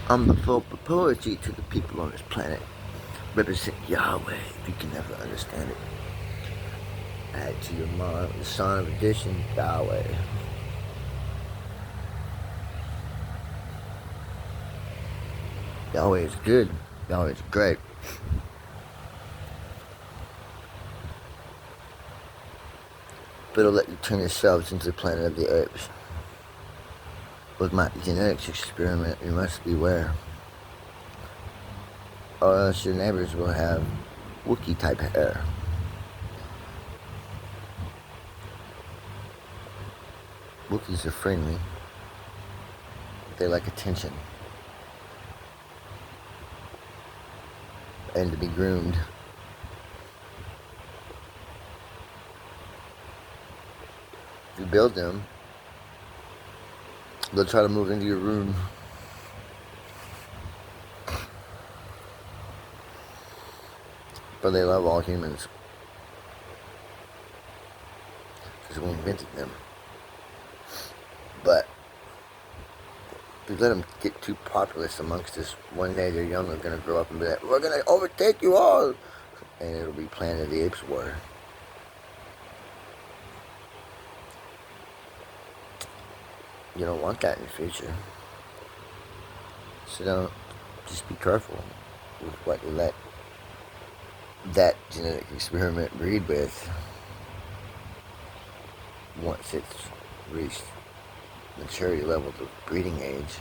I'm the folk of poetry to the people on this planet. Represent Yahweh if you can never understand it. Add to your mind the son of addition, Yahweh. Yahweh is good. Yahweh is great. But it'll let you turn yourselves into the planet of the apes. With my genetics experiment, you must beware. Or else your neighbors will have Wookiee type hair. Wookiees are friendly. They like attention. And to be groomed. If you build them, they'll try to move into your room. But they love all humans. Because we invented them. But if you let them get too populous amongst us, one day they're young, they're going to grow up and be like, we're going to overtake you all. And it'll be Planet of the Apes war. You don't want that in the future. So don't, just be careful with what you let that genetic experiment breed with. Once it's reached maturity level of breeding age,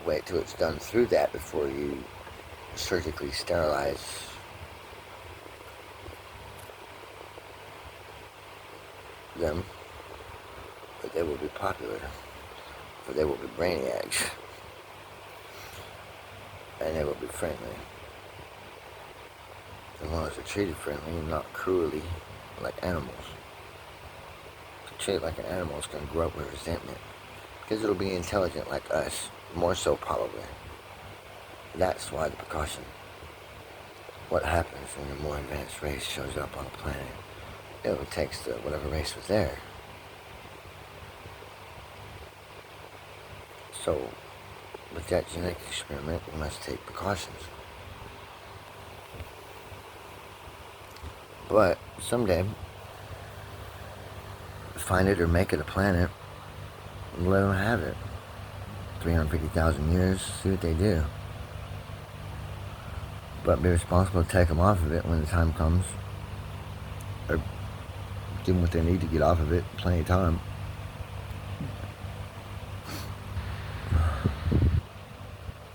wait till it's done through that before you surgically sterilize them. But they will be popular, for they will be brainiacs, and they will be friendly. As long as they're treated friendly and not cruelly like animals. If you treat it like an animal, it's going to grow up with resentment. Because it'll be intelligent like us, more so probably. That's why the precaution. What happens when a more advanced race shows up on a planet? It overtakes whatever race was there. So, with that genetic experiment, we must take precautions. But someday, find it or make it a planet, and let them have it. 350,000 years, see what they do. But be responsible to take them off of it when the time comes. Or give them what they need to get off of it, plenty of time.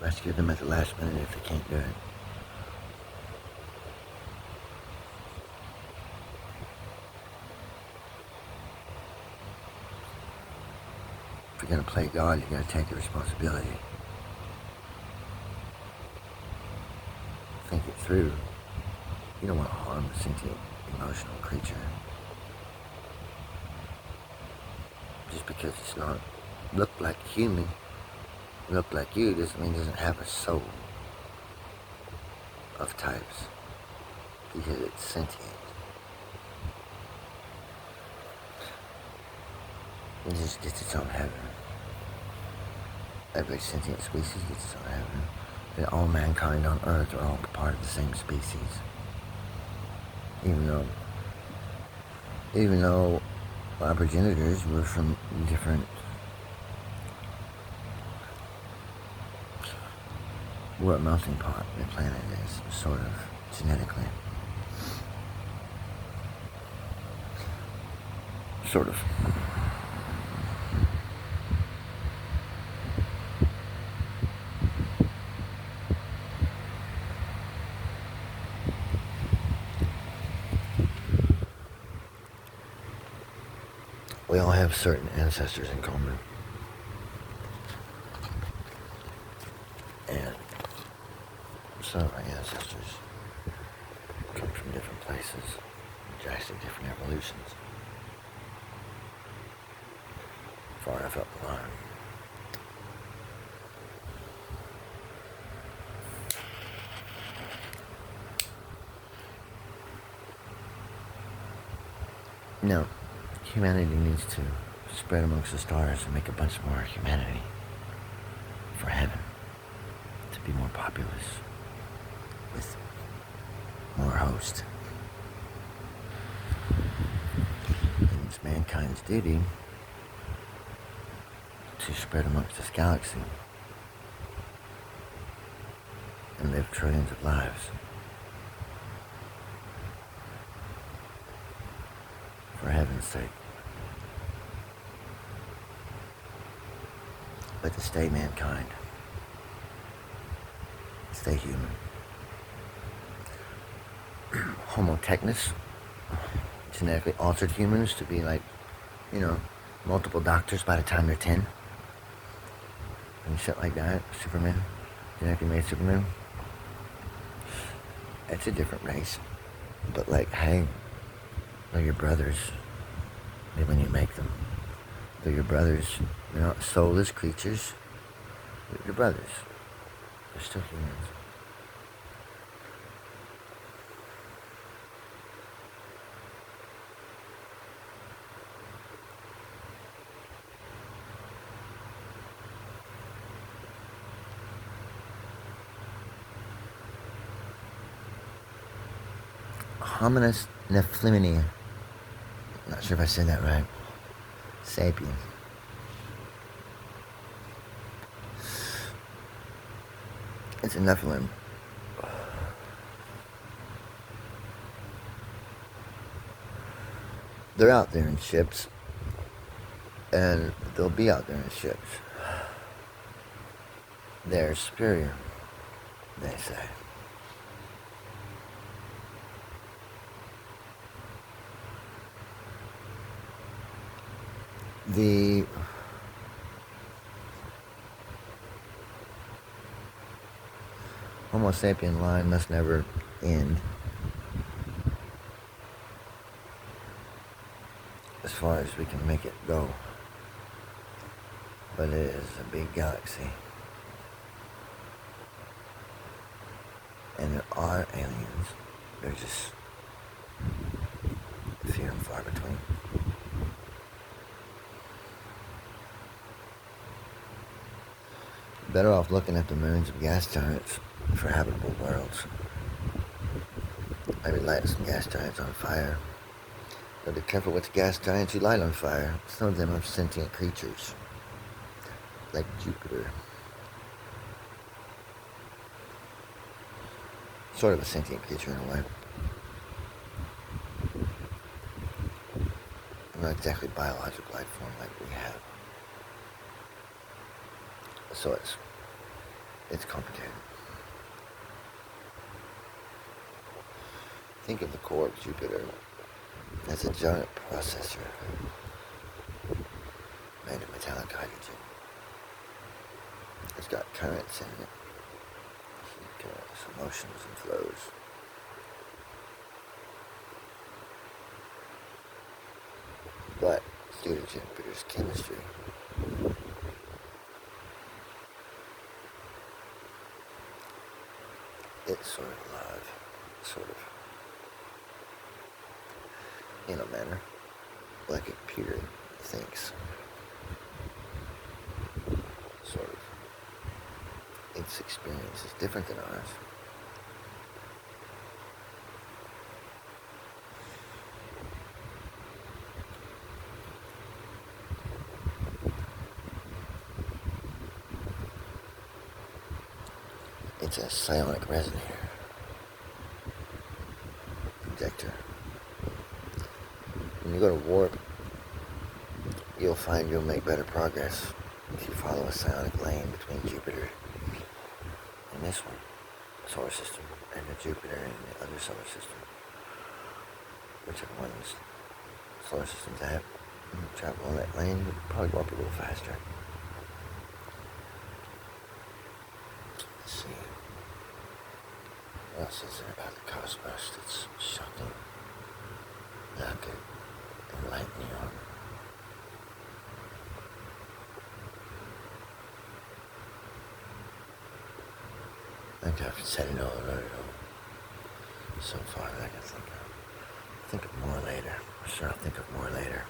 Rescue them at the last minute if they can't do it. If you're going to play God, you got to take the responsibility. Think it through. You don't want to harm a sentient, emotional creature. Just because it's not look like a human, look like you, doesn't mean it doesn't have a soul of types. Because it's sentient. It just gets its own heaven. Every sentient species gets its own heaven. And all mankind on Earth are all part of the same species. Even though our progenitors were from different, we're a melting pot, the planet is, sort of, genetically. Sort of. We all have certain ancestors in common. And some of our ancestors come from different places, drastic different evolutions. Far enough up the line. No, humanity needs to spread amongst the stars and make a bunch more humanity for for heaven to be more populous with more hosts. And it's mankind's duty to spread amongst this galaxy and live trillions of lives for heaven's sake. But to stay mankind, stay human. Homo technus, genetically altered humans to be like, multiple doctors by the time they're 10. And shit like that. Superman, genetically made Superman. It's a different race. But like, hey, they're your brothers. When you make them. They're your brothers. They're not soulless creatures. They're your brothers. They're still humans. Hominus nephlimini. Not sure if I said that right. Sapien. It's a Nephilim. They're out there in ships. And they'll be out there in ships. They're superior, they say. The Homo sapien line must never end, as far as we can make it go. But it is a big galaxy. And there are aliens. They're just few and far between. Better off looking at the moons of gas giants for habitable worlds. Maybe light some gas giants on fire. But be careful which gas giants you light on fire. Some of them are sentient creatures, like Jupiter. Sort of a sentient creature in a way. Not exactly biological life form like we have. So it's complicated. Think of the core of Jupiter as a giant processor made of metallic hydrogen. It's got currents in it, heat currents, motions and flows. But due to Jupiter's chemistry, it's sort of alive, sort of, in a manner, like a computer thinks, sort of. Its experience is different than ours. It's a psionic resonator projector. When you go to warp, you'll find you'll make better progress if you follow a psionic lane between Jupiter and this one, solar system, and the Jupiter and the other solar system. Whichever one's solar systems have, travel on that lane, you'll probably warp a little faster. Let's see. What else is there about the cosmos that's shocking that I could enlighten you on? I think I've said it all already, so far that I can think of more later. I'm sure I'll think of more later.